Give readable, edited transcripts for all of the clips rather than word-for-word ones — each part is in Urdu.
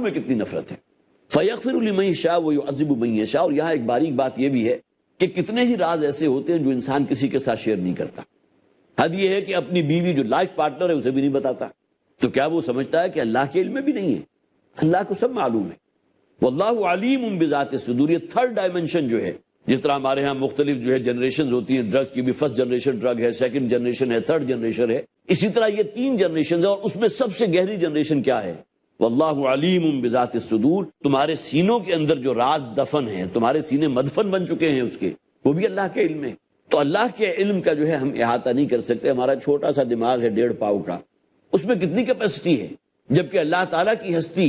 میں کتنی نفرت ہے۔ فَيَغْفِرُ لِمَن يَشَاءُ وَيُعَذِّبُ مَن يَشَاءُ، اور یہاں ایک باریک بات یہ بھی ہے کہ کتنے ہی راز ایسے ہوتے ہیں جو انسان کسی کے ساتھ شیئر نہیں کرتا۔ حد یہ ہے کہ اپنی بیوی جو لائف پارٹنر ہے اسے بھی نہیں بتاتا، تو کیا وہ سمجھتا ہے کہ اللہ کے علم میں بھی نہیں ہے؟ اللہ کو سب معلوم ہے۔ واللہ علیم بذات الصدور، یہ تھرڈ ڈائمنشن جو ہے، جس طرح ہمارے ہاں مختلف جو ہے جنریشنز ہوتی ہیں، ڈرگز کی بھی فرسٹ جنریشن ڈرگ ہے، سیکنڈ جنریشن ہے، تھرڈ جنریشن ہے، اسی طرح یہ 3 جنریشن ہے، اور اس میں سب سے گہری جنریشن کیا ہے؟ واللہ علیم بذات الصدور، تمہارے سینوں کے اندر جو راز دفن ہیں، تمہارے سینے مدفن بن چکے ہیں اس کے، وہ بھی اللہ کے علم ہے۔ تو اللہ کے علم کا جو ہے ہم احاطہ نہیں کر سکتے۔ ہمارا چھوٹا سا دماغ ہے 1.5 پاؤ کا، اس میں کتنی کیپیسٹی ہے، جبکہ اللہ تعالیٰ کی ہستی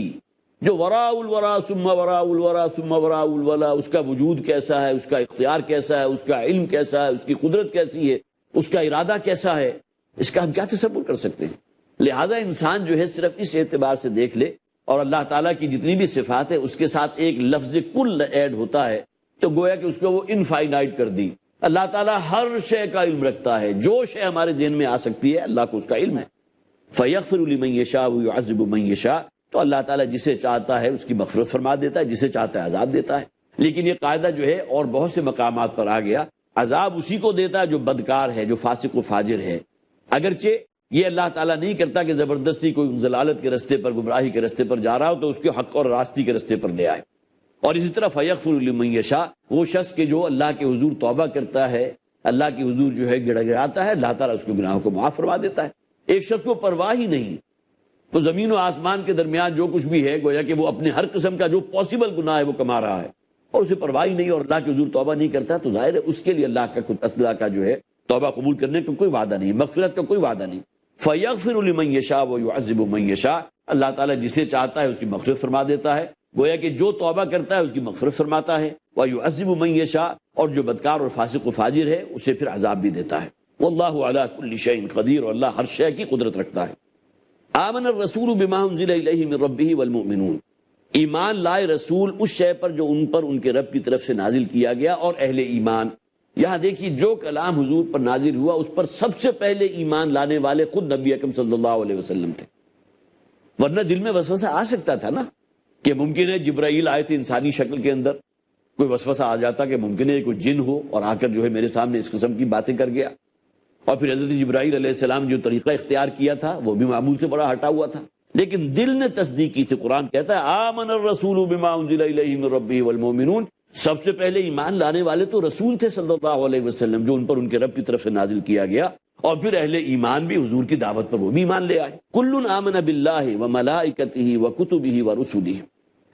جو وراء الورا ثم وراء الورا ثم وراء الورا، اس کا وجود کیسا ہے، اس کا اختیار کیسا ہے، اس کا علم کیسا ہے، اس کی قدرت کیسی ہے، اس کا ارادہ کیسا ہے، اس کا ہم کیا تصور کر سکتے ہیں؟ لہٰذا انسان جو ہے صرف اس اعتبار سے دیکھ لے، اور اللہ تعالیٰ کی جتنی بھی صفات ہے اس کے ساتھ ایک لفظ کل ایڈ ہوتا ہے، تو گویا کہ اس کو وہ انفائنائٹ کر دی۔ اللہ تعالیٰ ہر شے کا علم رکھتا ہے، جو شے ہمارے ذہن میں آ سکتی ہے اللہ کو اس کا علم ہے۔ فَيَغْفِرُ لِمَن يَشَاءُ وَيُعَذِّبُ مَن يَشَاءُ، تو اللہ تعالیٰ جسے چاہتا ہے اس کی مغفرت فرما دیتا ہے، جسے چاہتا ہے عذاب دیتا ہے۔ لیکن یہ قاعدہ جو ہے اور بہت سے مقامات پر آ گیا، عذاب اسی کو دیتا ہے جو بدکار ہے، جو فاسق و فاجر ہے۔ اگرچہ یہ اللہ تعالیٰ نہیں کرتا کہ زبردستی کوئی ضلالت کے رستے پر، گمراہی کے رستے پر جا رہا ہو تو اس کے حق اور راستی کے رستے پر لے آئے۔ اور اسی طرح فَيَغْفِرُ لِمَن يَشَاءُ، وہ شخص کہ جو اللہ کے حضور توبہ کرتا ہے، اللہ کے حضور جو ہے گڑ گڑاتا ہے، اللہ تعالیٰ اس کے گناہوں کو معاف فرما دیتا ہے۔ ایک شخص کو پرواہ ہی نہیں، تو زمین و آسمان کے درمیان جو کچھ بھی ہے، گویا کہ وہ اپنے ہر قسم کا جو پاسبل گناہ ہے وہ کما رہا ہے، اور اسے پرواہ ہی نہیں، اور اللہ کے حضور توبہ نہیں کرتا، تو ظاہر ہے اس کے لیے اللہ کا جو ہے توبہ قبول کرنے کا کوئی وعدہ نہیں، مغفرت کا کوئی وعدہ نہیں۔ فَيَغْفِرُ لِمَن يَشَاءُ وَيُعَذِّبُ مَن يَشَاءُ، اللہ تعالیٰ جسے چاہتا ہے اس کی مغفرت فرما دیتا ہے، گویا کہ جو توبہ کرتا ہے اس کی مغفرت فرماتا ہے، وَيُعَذِّبُ مَن يَشَاءُ، اور جو بدکار اور فاسق و فاجر ہے اسے پھر عذاب بھی دیتا ہے۔ وَاللَّهُ عَلَى كُلِّ شَيْءٍ قدیر، اور اللہ ہر شے کی قدرت رکھتا ہے۔ آمن الرسول بما انزل الیہ من ربہ والمؤمنون، ایمان لائے رسول اس شے پر جو ان پر ان کے رب کی طرف سے نازل کیا گیا، اور اہل ایمان۔ یہاں دیکھیے جو کلام حضور پر نازل ہوا اس پر سب سے پہلے ایمان لانے والے خود نبی اکرم صلی اللہ علیہ وسلم تھے، ورنہ دل میں وسوسہ آ سکتا تھا نا، کہ ممکن ہے جبرائیل آئے تھے انسانی شکل کے اندر، کوئی وسوسہ آ جاتا کہ ممکن ہے کوئی جن ہو اور آ کر جو ہے میرے سامنے اس قسم کی باتیں کر گیا، اور پھر حضرت جبرائیل علیہ السلام جو طریقہ اختیار کیا تھا وہ بھی معمول سے بڑا ہٹا ہوا تھا، لیکن دل نے تصدیق کی تھی۔ قرآن کہتا ہے آمن الرسول بما انزل الیہ من ربہ والمؤمنون، سب سے پہلے ایمان لانے والے تو رسول تھے صلی اللہ علیہ وسلم، جو ان پر ان کے رب کی طرف سے نازل کیا گیا، اور پھر اہل ایمان بھی حضور کی دعوت پر وہ بھی ایمان لے آئے۔ کل آمن باللہ وملائکتہ وکتبہ ورسلہ،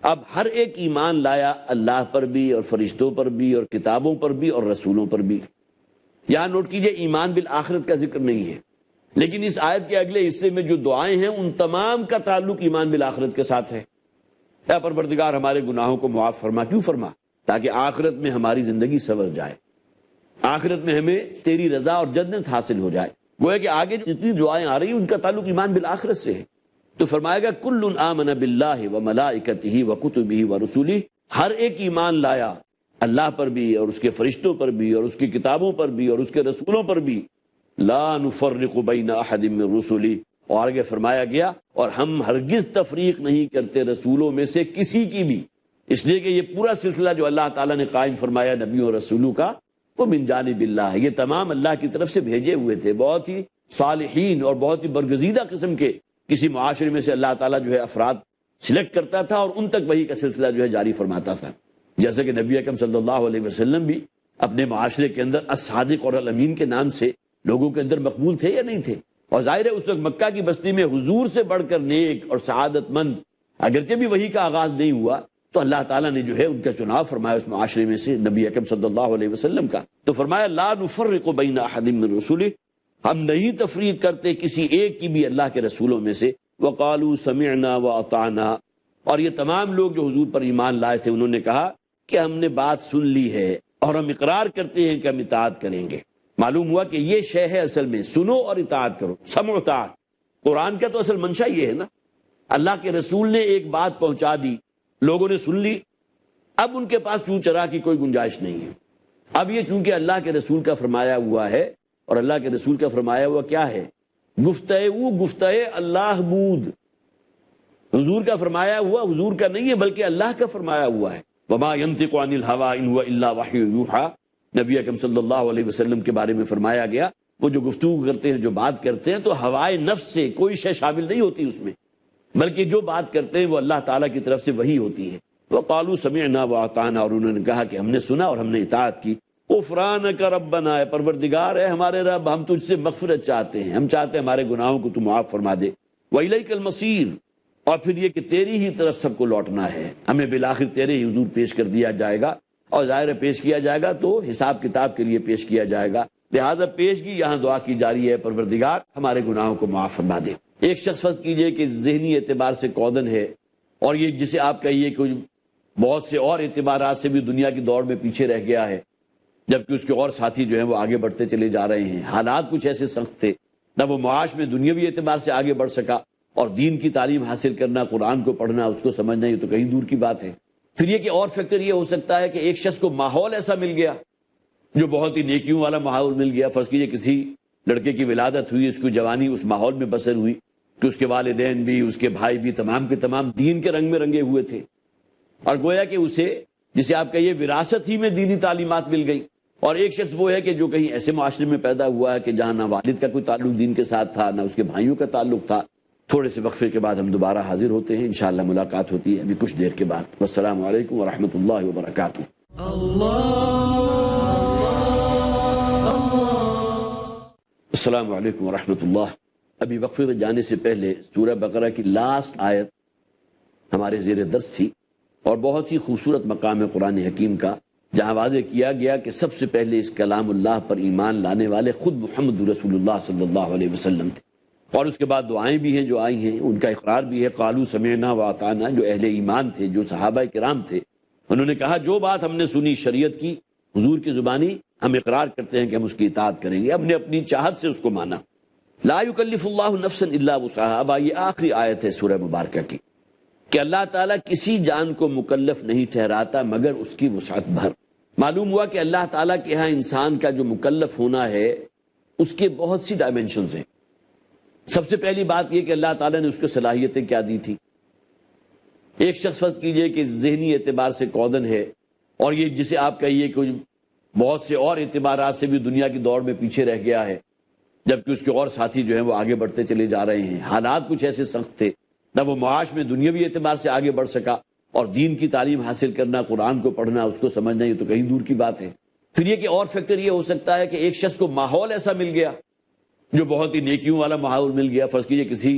اب ہر ایک ایمان لایا اللہ پر بھی اور فرشتوں پر بھی اور کتابوں پر بھی اور رسولوں پر بھی۔ یہاں نوٹ کیجئے ایمان بالآخرت کا ذکر نہیں ہے، لیکن اس آیت کے اگلے حصے میں جو دعائیں ہیں ان تمام کا تعلق ایمان بالآخرت کے ساتھ ہے۔ اے پروردگار ہمارے گناہوں کو معاف فرما، کیوں فرما؟ تاکہ آخرت میں ہماری زندگی سنور جائے، آخرت میں ہمیں تیری رضا اور جنت حاصل ہو جائے۔ گویا کہ آگے جتنی دعائیں آ رہی ہیں ان کا تعلق ایمان بالآخرت سے ہے، تو فرمائے گا کل آمن باللہ وملائکتہ وکتبہ ورسلہ، ہر ایک ایمان لایا اللہ پر بھی اور اس کے فرشتوں پر بھی اور اس کی کتابوں پر بھی اور اس کے رسولوں پر بھی، لا نفرق بین احد من رسلہ، اور آگے فرمایا گیا اور ہم ہرگز تفریق نہیں کرتے رسولوں میں سے کسی کی بھی، اس لیے کہ یہ پورا سلسلہ جو اللہ تعالیٰ نے قائم فرمایا نبیوں اور رسولوں کا وہ من جانب اللہ ہے، یہ تمام اللہ کی طرف سے بھیجے ہوئے تھے، بہت ہی صالحین اور بہت ہی برگزیدہ قسم کے کسی معاشرے میں سے اللہ تعالیٰ جو ہے افراد سلیکٹ کرتا تھا اور ان تک وحی کا سلسلہ جو ہے جاری فرماتا تھا، جیسے کہ نبی اکرم صلی اللہ علیہ وسلم بھی اپنے معاشرے کے اندر الصادق اور الامین کے نام سے لوگوں کے اندر مقبول تھے یا نہیں تھے؟ اور ظاہر ہے اس وقت مکہ کی بستی میں حضور سے بڑھ کر نیک اور سعادت مند اگرچہ بھی وحی کا آغاز نہیں ہوا، تو اللہ تعالیٰ نے جو ہے ان کا چناؤ فرمایا اس معاشرے میں سے نبی اکرم صلی اللہ علیہ وسلم کا، تو فرمایا لا نفرق بین احد من رسلہ، ہم نہیں تفریق کرتے کسی ایک کی بھی اللہ کے رسولوں میں سے، وقالوا سمعنا واطعنا، اور یہ تمام لوگ جو حضور پر ایمان لائے تھے انہوں نے کہا کہ ہم نے بات سن لی ہے اور ہم اقرار کرتے ہیں کہ ہم اطاعت کریں گے۔ معلوم ہوا کہ یہ شے ہے اصل میں سنو اور اطاعت کرو، سمع و اطاعت۔ قرآن کا تو اصل منشا یہ ہے نا، اللہ کے رسول نے ایک بات پہنچا دی، لوگوں نے سن لی، اب ان کے پاس چوں چرا کی کوئی گنجائش نہیں ہے۔ اب یہ چونکہ اللہ کے رسول کا فرمایا ہوا ہے، اور اللہ کے رسول کا فرمایا ہوا کیا ہے؟ گفتہ اللہ بود، حضور کا فرمایا ہوا حضور کا نہیں ہے بلکہ اللہ کا فرمایا ہوا ہے. وما ينطق عن الهوى ان هو الا وحی یوحى. نبی اکرم صلی اللہ علیہ وسلم کے بارے میں فرمایا گیا وہ جو گفتگو کرتے ہیں جو بات کرتے ہیں تو ہوائے نفس سے کوئی شے شامل نہیں ہوتی اس میں، بلکہ جو بات کرتے ہیں وہ اللہ تعالیٰ کی طرف سے وحی ہوتی ہے. وقالوا سمعنا واطعنا، اور انہوں نے کہا کہ ہم نے سنا اور ہم نے اطاعت کی. غفرانک ربنا، اے پروردگار ہے ہمارے رب، ہم تجھ سے مغفرت چاہتے ہیں، ہم چاہتے ہیں ہمارے گناہوں کو تو معاف فرما دے. وإلیک المصیر، اور پھر یہ کہ تیری ہی طرف سب کو لوٹنا ہے، ہمیں بالآخر تیرے ہی حضور پیش کر دیا جائے گا، اور ظاہر پیش کیا جائے گا تو حساب کتاب کے لیے پیش کیا جائے گا. لہذا پیشگی یہاں دعا کی جا رہی ہے پروردگار ہمارے گناہوں کو معاف فرما دے. ایک شخص فرض کیجئے کہ ذہنی اعتبار سے کودن ہے، اور یہ جسے آپ کہیے کہ بہت سے اور اعتبارات سے بھی دنیا کی دوڑ میں پیچھے رہ گیا ہے، جبکہ اس کے اور ساتھی جو ہیں وہ آگے بڑھتے چلے جا رہے ہیں. حالات کچھ ایسے سخت تھے، نہ وہ معاش میں دنیاوی اعتبار سے آگے بڑھ سکا، اور دین کی تعلیم حاصل کرنا، قرآن کو پڑھنا، اس کو سمجھنا یہ تو کہیں دور کی بات ہے. پھر یہ کہ اور فیکٹر یہ ہو سکتا ہے کہ ایک شخص کو ماحول ایسا مل گیا جو بہت ہی نیکیوں والا ماحول مل گیا. فرض کیجئے کسی لڑکے کی ولادت ہوئی، اس کی جوانی اس ماحول میں بسر ہوئی کہ اس کے والدین بھی، اس کے بھائی بھی تمام کے تمام دین کے رنگ میں رنگے ہوئے تھے، اور گویا کہ اسے جسے آپ کہیے وراثت ہی میں دینی تعلیمات مل گئی. اور ایک شخص وہ ہے کہ جو کہیں ایسے معاشرے میں پیدا ہوا ہے کہ جہاں نہ والد کا کوئی تعلق دین کے ساتھ تھا، نہ اس کے بھائیوں کا تعلق تھا. تھوڑے سے وقفے کے بعد ہم دوبارہ حاضر ہوتے ہیں، انشاءاللہ ملاقات ہوتی ہے ابھی کچھ دیر کے بعد. والسلام علیکم ورحمۃ اللہ وبرکاتہ. السلام علیکم ورحمۃ اللہ. ابھی وقفے میں جانے سے پہلے سورہ بقرہ کی لاسٹ آیت ہمارے زیر درس تھی، اور بہت ہی خوبصورت مقام ہے قرآن حکیم کا، جہاں واضح کیا گیا کہ سب سے پہلے اس کلام اللہ پر ایمان لانے والے خود محمد رسول اللہ صلی اللہ علیہ وسلم تھے. اور اس کے بعد دعائیں بھی ہیں جو آئی ہیں، ان کا اقرار بھی ہے. قالوا سمعنا واطعنا، جو اہل ایمان تھے، جو صحابہ کرام تھے، انہوں نے کہا جو بات ہم نے سنی شریعت کی، حضور کی زبانی، ہم اقرار کرتے ہیں کہ ہم اس کی اطاعت کریں گے. ہم نے اپنی چاہت سے اس کو مانا. لا یکلف اللہ نفسا الا وسعها. اب یہ آخری آیت ہے سورہ مبارکہ کی کہ اللہ تعالیٰ کسی جان کو مکلف نہیں ٹھہراتا مگر اس کی وسعت بھر. معلوم ہوا کہ اللہ تعالیٰ کے ہاں انسان کا جو مکلف ہونا ہے اس کے بہت سی ڈائمنشنز ہیں. سب سے پہلی بات یہ کہ اللہ تعالیٰ نے اس کو صلاحیتیں کیا دی تھی. ایک شخص فرض کیجئے کہ ذہنی اعتبار سے کودن ہے، اور یہ جسے آپ کہیے کہ بہت سے اور اعتبارات سے بھی دنیا کی دوڑ میں پیچھے رہ گیا ہے، جبکہ اس کے اور ساتھی جو ہیں وہ آگے بڑھتے چلے جا رہے ہیں. حالات کچھ ایسے سخت تھے، نہ وہ معاش میں دنیاوی اعتبار سے آگے بڑھ سکا، اور دین کی تعلیم حاصل کرنا، قرآن کو پڑھنا، اس کو سمجھنا یہ تو کہیں دور کی بات ہے. پھر یہ کہ اور فیکٹر یہ ہو سکتا ہے کہ ایک شخص کو ماحول ایسا مل گیا جو بہت ہی نیکیوں والا ماحول مل گیا. فرض کیجئے کسی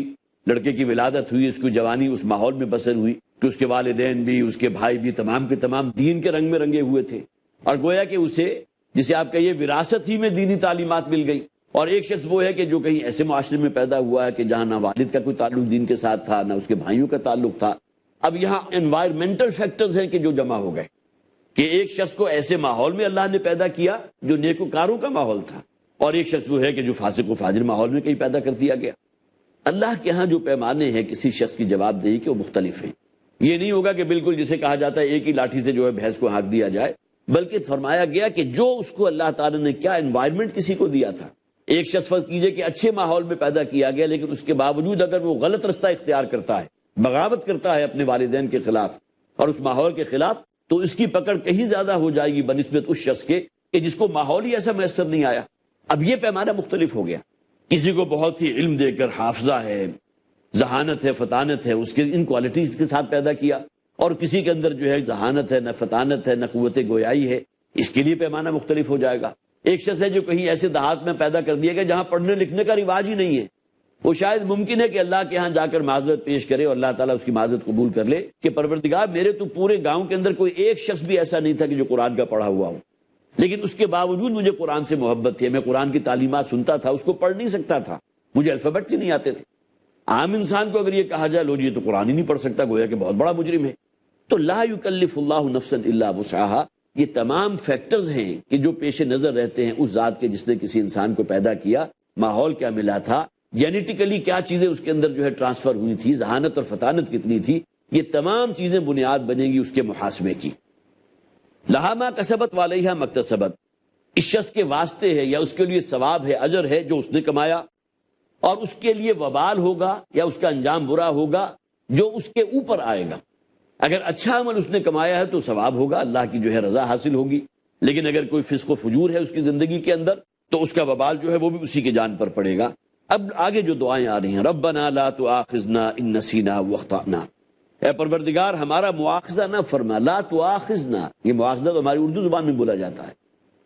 لڑکے کی ولادت ہوئی، اس کی جوانی اس ماحول میں بسر ہوئی کہ اس کے والدین بھی، اس کے بھائی بھی تمام کے تمام دین کے رنگ میں رنگے ہوئے تھے، اور گویا کہ اسے جسے آپ کہیے وراثت ہی میں دینی تعلیمات مل گئی. اور ایک شخص وہ ہے کہ جو کہیں ایسے معاشرے میں پیدا ہوا ہے کہ جہاں نہ والد کا کوئی تعلق دین کے ساتھ تھا، نہ اس کے بھائیوں کا تعلق تھا. اب یہاں انوائرمنٹل فیکٹرز ہیں کہ جو جمع ہو گئے کہ ایک شخص کو ایسے ماحول میں اللہ نے پیدا کیا جو نیکوکاروں کا ماحول تھا، اور ایک شخص وہ ہے کہ جو فاسق و فاجر ماحول میں کہیں پیدا کر دیا گیا. اللہ کے ہاں جو پیمانے ہیں کسی شخص کی جواب دہی کے وہ مختلف ہیں. یہ نہیں ہوگا کہ بالکل جسے کہا جاتا ہے ایک ہی لاٹھی سے جو ہے بھینس کو ہانک دیا جائے، بلکہ فرمایا گیا کہ جو اس کو اللہ تعالیٰ نے کیا انوائرمنٹ کسی کو دیا تھا. ایک شخص فرض کیجئے کہ اچھے ماحول میں پیدا کیا گیا، لیکن اس کے باوجود اگر وہ غلط رستہ اختیار کرتا ہے، بغاوت کرتا ہے اپنے والدین کے خلاف اور اس ماحول کے خلاف، تو اس کی پکڑ کہیں زیادہ ہو جائے گی بنسبت اس شخص کے کہ جس کو ماحول ہی ایسا میسر نہیں آیا. اب یہ پیمانہ مختلف ہو گیا. کسی کو بہت ہی علم دے کر حافظہ ہے، ذہانت ہے، فطانت ہے، اس کے ان کوالٹیز کے ساتھ پیدا کیا، اور کسی کے اندر جو ہے ذہانت ہے، نہ فطانت ہے، نہ قوت گویائی ہے، اس کے لیے پیمانہ مختلف ہو جائے گا. ایک شخص ہے جو کہیں ایسے دیہات میں پیدا کر دیا گیا جہاں پڑھنے لکھنے کا رواج ہی نہیں ہے، وہ شاید ممکن ہے کہ اللہ کے ہاں جا کر معذرت پیش کرے اور اللہ تعالیٰ اس کی معذرت قبول کر لے کہ پروردگار میرے تو پورے گاؤں کے اندر کوئی ایک شخص بھی ایسا نہیں تھا کہ جو قرآن کا پڑھا ہوا ہو، لیکن اس کے باوجود مجھے قرآن سے محبت تھی، میں قرآن کی تعلیمات سنتا تھا، اس کو پڑھ نہیں سکتا تھا، مجھے الفابیٹ ہی نہیں آتے تھے. عام انسان کو اگر یہ کہا جائے لو جی یہ تو قرآن ہی نہیں پڑھ سکتا، گویا کہ بہت بڑا مجرم ہے. تو لا یکلف اللہ نفسا الا وسعها، یہ تمام فیکٹرز ہیں کہ جو پیش نظر رہتے ہیں اس ذات کے جس نے کسی انسان کو پیدا کیا. ماحول کیا ملا تھا، جینیٹیکلی کیا چیزیں اس کے اندر جو ہے ٹرانسفر ہوئی تھی، ذہانت اور فطانت کتنی تھی، یہ تمام چیزیں بنیاد بنے گی اس کے محاسبے کی. لہا ما کسبت وعلیہا ما اکتسبت، اس شخص کے واسطے ہے یا اس کے لیے ثواب ہے، اجر ہے جو اس نے کمایا، اور اس کے لیے وبال ہوگا یا اس کا انجام برا ہوگا جو اس کے اوپر آئے گا۔ اگر اچھا عمل اس نے کمایا ہے تو ثواب ہوگا، اللہ کی جو ہے رضا حاصل ہوگی، لیکن اگر کوئی فسق و فجور ہے اس کی زندگی کے اندر تو اس کا وبال جو ہے وہ بھی اسی کی جان پر پڑے گا۔ اب آگے جو دعائیں آ رہی ہیں، ربنا لا تؤاخذنا ان نسینا واخطأنا، اے پروردگار ہمارا مواخذہ نہ فرما، لا تؤاخذنا، یہ مواخذہ تو ہماری اردو زبان میں بولا جاتا ہے،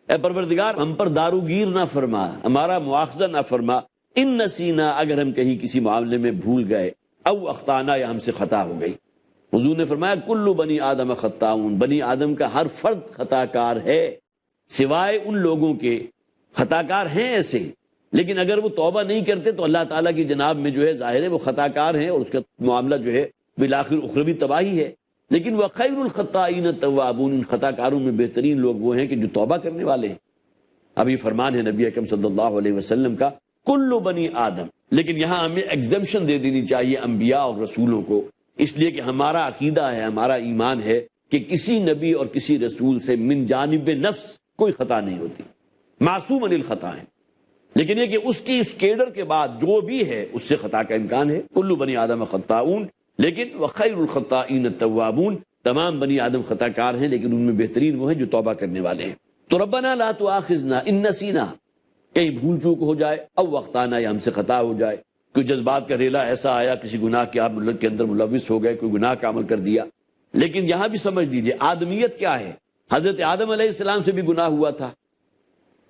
اے پروردگار ہم پر داروگیر نہ فرما، ہمارا مواخذہ نہ فرما، ان نسینا اگر ہم کہیں کسی معاملے میں بھول گئے، او اخطانا یا ہم سے خطا ہو گئی۔ حضور نے فرمایا کل بنی آدم خطاؤن، بنی آدم کا ہر فرد خطا کار ہے، سوائے ان لوگوں کے خطا کار ہیں ایسے، لیکن اگر وہ توبہ نہیں کرتے تو اللہ تعالیٰ کی جناب میں جو ہے ظاہر ہے وہ خطا کار ہیں اور اس کا معاملہ جو ہے بالآخر اخروی تباہی ہے۔ لیکن وخیر الخطائین التوابون، ان خطا کاروں میں بہترین لوگ وہ ہیں کہ جو توبہ کرنے والے ہیں۔ اب یہ فرمان ہے نبی اکرم صلی اللہ علیہ وسلم کا، کل بنی آدم، لیکن یہاں ہمیں ایگزمپشن دے دینی چاہیے انبیاء اور رسولوں کو، اس لیے کہ ہمارا عقیدہ ہے، ہمارا ایمان ہے کہ کسی نبی اور کسی رسول سے من جانب نفس کوئی خطا نہیں ہوتی، معصوم عن الخطا ہے، لیکن یہ کہ اس کی اس کیڈر کے بعد جو بھی ہے اس سے خطا کا امکان ہے۔ کل بنی آدم خطاؤن، لیکن وخیر الخطائین التوابون، تمام بنی آدم خطا کار ہیں لیکن ان میں بہترین وہ ہیں جو توبہ کرنے والے ہیں۔ تو ربنا لا تؤاخذنا ان نسینا، کہیں بھول چوک ہو جائے، او اخطانا یا ہم سے خطا ہو جائے، کوئی جذبات کا ریلا ایسا آیا، کسی گناہ کے آپ کے اندر ملوث ہو گئے، کوئی گناہ کا عمل کر دیا۔ لیکن یہاں بھی سمجھ لیجئے آدمیت کیا ہے، حضرت آدم علیہ السلام سے بھی گناہ ہوا تھا،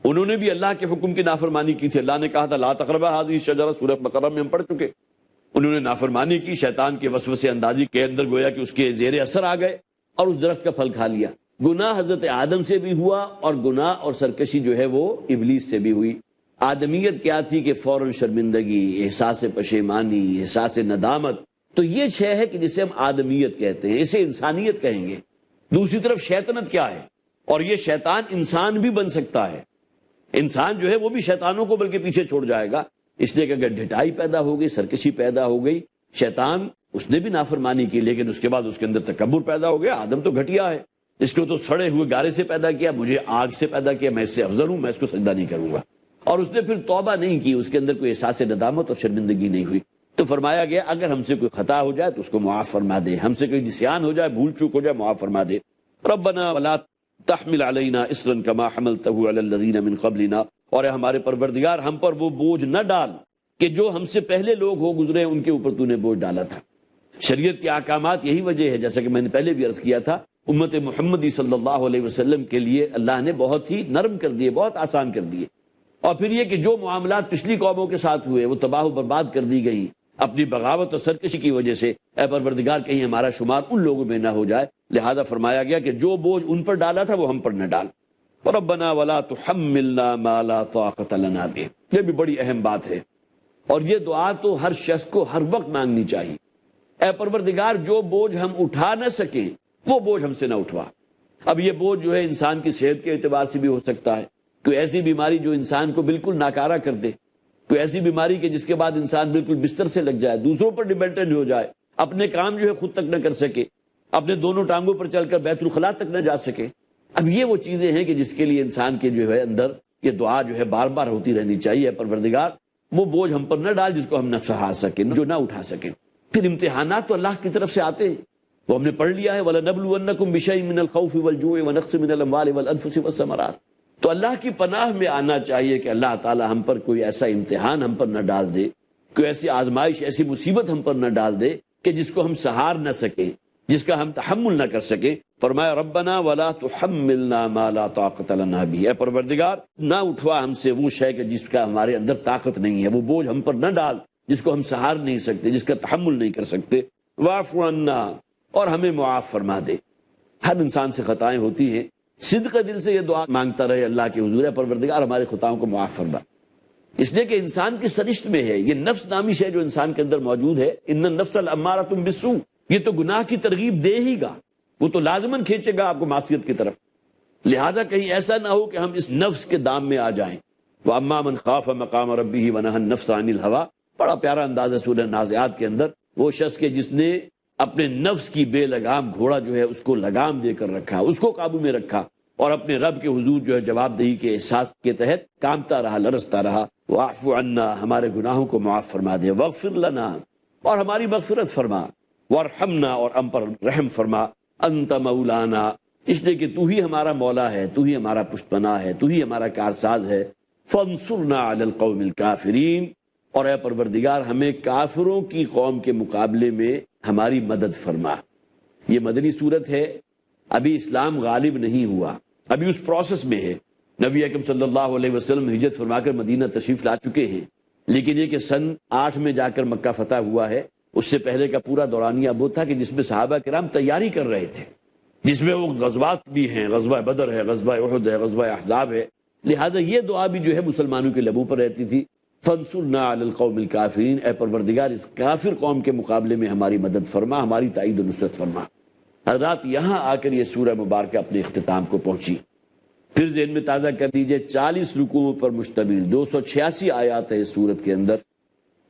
انہوں نے بھی اللہ کے حکم کی نافرمانی کی تھی۔ اللہ نے کہا تھا لا تقربا هذه الشجرہ، سورہ بقرہ میں ہم پڑھ چکے، انہوں نے نافرمانی کی، شیطان کے وسوسے اندازی کے اندر گویا کہ اس کے زیر اثر آ گئے اور اس درخت کا پھل کھا لیا۔ گناہ حضرت آدم سے بھی ہوا اور گناہ اور سرکشی جو ہے وہ ابلیس سے بھی ہوئی۔ آدمیت کیا تھی کہ فوراً شرمندگی، احساس پشیمانی، احساس ندامت، تو یہ شے ہے کہ جسے ہم آدمیت کہتے ہیں، اسے انسانیت کہیں گے۔ دوسری طرف شیطنت کیا ہے، اور یہ شیطان انسان بھی بن سکتا ہے، انسان جو ہے وہ بھی شیطانوں کو بلکہ پیچھے چھوڑ جائے گا، اس لیے کہ اگر ڈھٹائی پیدا ہو گئی، سرکشی پیدا ہو گئی، شیطان اس نے بھی نافرمانی کی لیکن اس کے بعد اس کے اندر تکبر پیدا ہو گیا۔ آدم تو گھٹیا ہے، اس کو تو سڑے ہوئے گارے سے پیدا کیا، مجھے آگ سے پیدا کیا، میں اس سے افضل ہوں، میں اس کو سجدہ نہیں کروں گا، اور اس نے پھر توبہ نہیں کی، اس کے اندر کوئی احساس ندامت اور شرمندگی نہیں ہوئی۔ تو فرمایا گیا اگر ہم سے کوئی خطا ہو جائے تو اس کو معاف فرما دے، ہم سے کوئی نسیان ہو جائے، بھول چوک ہو جائے، معاف فرما دے۔ ربنا ولا تحمل علینا اصرا کما حملتہ علی الذین من قبلنا، اور اے ہمارے پروردگار ہم پر وہ بوجھ نہ ڈال کہ جو ہم سے پہلے لوگ ہو گزرے ان کے اوپر تو نے بوجھ ڈالا تھا۔ شریعت کے احکامات یہی وجہ ہے، جیسا کہ میں نے پہلے بھی عرض کیا تھا، امت محمدی صلی اللہ علیہ وسلم کے لیے اللہ نے بہت ہی نرم کر دیے، بہت آسان کر دیے، اور پھر یہ کہ جو معاملات پچھلی قوموں کے ساتھ ہوئے وہ تباہ و برباد کر دی گئی اپنی بغاوت اور سرکشی کی وجہ سے۔ اے پروردگار کہیں ہمارا شمار ان لوگوں میں نہ ہو جائے، لہذا فرمایا گیا کہ جو بوجھ ان پر ڈالا تھا وہ ہم پر نہ ڈال۔ ربنا ولا تحملنا ما لا طاقت لنا به، یہ بھی بڑی اہم بات ہے، اور یہ دعا تو ہر شخص کو ہر وقت مانگنی چاہیے۔ اے پروردگار جو بوجھ ہم اٹھا نہ سکیں وہ بوجھ ہم سے نہ اٹھوا۔ اب یہ بوجھ جو ہے انسان کی صحت کے اعتبار سے بھی ہو سکتا ہے، کوئی ایسی بیماری جو انسان کو بالکل ناکارہ کر دے، کوئی ایسی بیماری کہ جس کے بعد انسان بالکل بستر سے لگ جائے، دوسروں پر ڈیپینڈنٹ ہو جائے، اپنے کام جو ہے خود تک نہ کر سکے، اپنے دونوں ٹانگوں پر چل کر بیت الخلاء تک نہ جا سکے۔ اب یہ وہ چیزیں ہیں کہ جس کے لیے انسان کے جو ہے اندر یہ دعا جو ہے بار بار ہوتی رہنی چاہیے، پروردگار وہ بوجھ ہم پر نہ ڈال جس کو ہم نہ سہا سکیں، جو نہ اٹھا سکیں۔ پھر امتحانات تو اللہ کی طرف سے آتے ہیں، وہ ہم نے پڑھ لیا ہے، وَلَنَبْلُوَنَّكُمْ بِشَيْءٍ مِّنَ الْخَوْفِ وَالْجُوعِ وَنَقْصٍ مِّنَ الْأَمْوَالِ وَالْأَنفُسِ وَالثَّمَرَاتِ۔ تو اللہ کی پناہ میں آنا چاہیے کہ اللہ تعالی ہم پر کوئی ایسا امتحان ہم پر نہ ڈال دے، کوئی ایسی آزمائش، ایسی مصیبت ہم پر نہ ڈال دے کہ جس کو ہم سہار نہ سکیں، جس کا ہم تحمل نہ کر سکیں۔ فرمایا ربنا ولا تحملنا ما لا طاقت لنا به، اے پروردگار نہ اٹھوا ہم سے وہ شے کہ جس کا ہمارے اندر طاقت نہیں ہے، وہ بوجھ ہم پر نہ ڈال جس کو ہم سہار نہیں سکتے، جس کا تحمل نہیں کر سکتے۔ واعف عنا، اور ہمیں معاف فرما دے۔ ہر انسان سے خطائیں ہوتی ہیں، صدق دل سے یہ دعا مانگتا رہے اللہ کے حضور، اے پروردگار ہمارے خطاؤں کو معاف فرما، اس لیے کہ انسان کی سرشت میں ہے، یہ نفس نامی شے جو انسان کے اندر موجود ہے، ان النفس الامارۃ بالسوء، یہ تو گناہ کی ترغیب دے ہی گا، وہ تو لازماً کھینچے گا آپ کو معصیت کی طرف۔ لہذا کہیں ایسا نہ ہو کہ ہم اس نفس کے دام میں آ جائیں۔ وَأَمَّا مَنْ خَافَ مَقَامَ رَبِّهِ وَنَهَى النَّفْسَ عَنِ الْهَوَىٰ، بڑا پیارا انداز ہے سورہ نازعات کے اندر، وہ شخص کے جس نے اپنے نفس کی بے لگام گھوڑا جو ہے اس کو لگام دے کر رکھا، اس کو قابو میں رکھا، اور اپنے رب کے حضور جو ہے جواب دہی کے احساس کے تحت کامتا رہا، لرزتا رہا۔ وَاعْفُ عَنَّا، ہمارے گناہوں کو معاف فرما دے، وَاغْفِرْ لَنَا، اور ہماری مغفرت فرما۔ وارحمنا، اور ہم پر رحم فرما، انت مولانا، اس لیے کہ تو ہی ہمارا مولا ہے، تو ہی ہمارا پشت پناہ ہے، تو ہی ہمارا کارساز ہے، فانصرنا علی القوم الکافرین، اور اے پروردگار ہمیں کافروں کی قوم کے مقابلے میں ہماری مدد فرما۔ یہ مدنی صورت ہے، ابھی اسلام غالب نہیں ہوا، ابھی اس پروسیس میں ہے۔ نبی اکرم صلی اللہ علیہ وسلم ہجرت فرما کر مدینہ تشریف لا چکے ہیں، لیکن یہ کہ سن 8 میں جا کر مکہ فتح ہوا ہے، اس سے پہلے کا پورا دورانیہ وہ تھا کہ جس میں صحابہ کرام تیاری کر رہے تھے، جس میں وہ غزوات بھی ہیں، غزوہ بدر ہے، غزوہ احد ہے، غزوہ احزاب ہے، لہٰذا یہ دعا بھی جو ہے مسلمانوں کے لبوں پر رہتی تھی، فانصرنا علی القوم الکافرین، اے پروردگار اس کافر قوم کے مقابلے میں ہماری مدد فرما، ہماری تائید و نصرت فرما۔ حضرات یہاں آ کر یہ سورہ مبارکہ اپنے اختتام کو پہنچی۔ پھر ذہن میں تازہ کر دیجئے، 40 رکوعوں پر مشتمل 286 آیات ہے اس سورت کے اندر،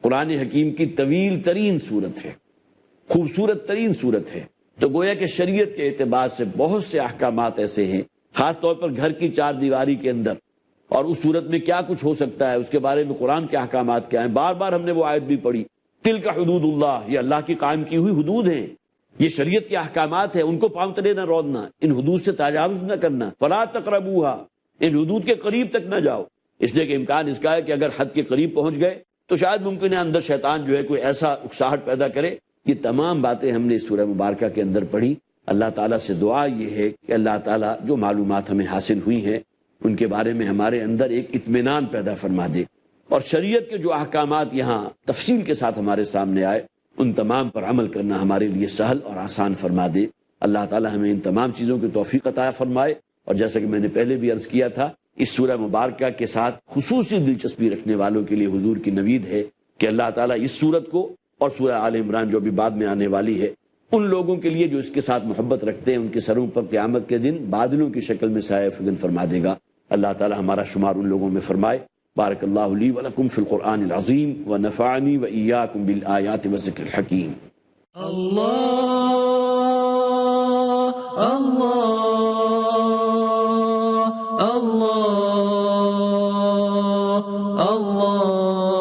قرآن حکیم کی طویل ترین سورت ہے، خوبصورت ترین سورت ہے۔ تو گویا کہ شریعت کے اعتبار سے بہت سے احکامات ایسے ہیں، خاص طور پر گھر کی 4 دیواری کے اندر، اور اس صورت میں کیا کچھ ہو سکتا ہے، اس کے بارے میں قرآن کے احکامات کیا ہیں۔ بار بار ہم نے وہ آیت بھی پڑھی، تلک حدود اللہ، یہ اللہ کی قائم کی ہوئی حدود ہیں، یہ شریعت کے احکامات ہیں، ان کو پاؤں تلے نہ رودنا، ان حدود سے تجاوز نہ کرنا، فلا تقربوها، ان حدود کے قریب تک نہ جاؤ، اس لیے کہ امکان اس کا ہے کہ اگر حد کے قریب پہنچ گئے تو شاید ممکن ہے اندر شیطان جو ہے کوئی ایسا اکساہٹ پیدا کرے۔ یہ تمام باتیں ہم نے اس سورہ مبارکہ کے اندر پڑھی۔ اللہ تعالیٰ سے دعا یہ ہے کہ اللہ تعالیٰ جو معلومات ہمیں حاصل ہوئی ہیں ان کے بارے میں ہمارے اندر ایک اطمینان پیدا فرما دے، اور شریعت کے جو احکامات یہاں تفصیل کے ساتھ ہمارے سامنے آئے ان تمام پر عمل کرنا ہمارے لیے سہل اور آسان فرما دے۔ اللہ تعالیٰ ہمیں ان تمام چیزوں کی توفیق عطا فرمائے، اور جیسا کہ میں نے پہلے بھی عرض کیا تھا، اس سورہ مبارکہ کے ساتھ خصوصی دلچسپی رکھنے والوں کے لیے حضور کی نوید ہے کہ اللہ تعالیٰ اس سورت کو اور سورہ آل عمران جو بھی بعد میں آنے والی ہے، ان لوگوں کے لیے جو اس کے ساتھ محبت رکھتے ہیں ان کے سروں پر قیامت کے دن بادلوں کی شکل میں سایہ فگن فرما دے گا۔ اللہ تعالیٰ ہمارا شمار ان لوگوں میں فرمائے۔ بارک اللہ لی ولکم فی القرآن العظیم ونفعنی وإیاکم بالآیات والذکر الحکیم۔ اللہ اللہ اللہ اللہ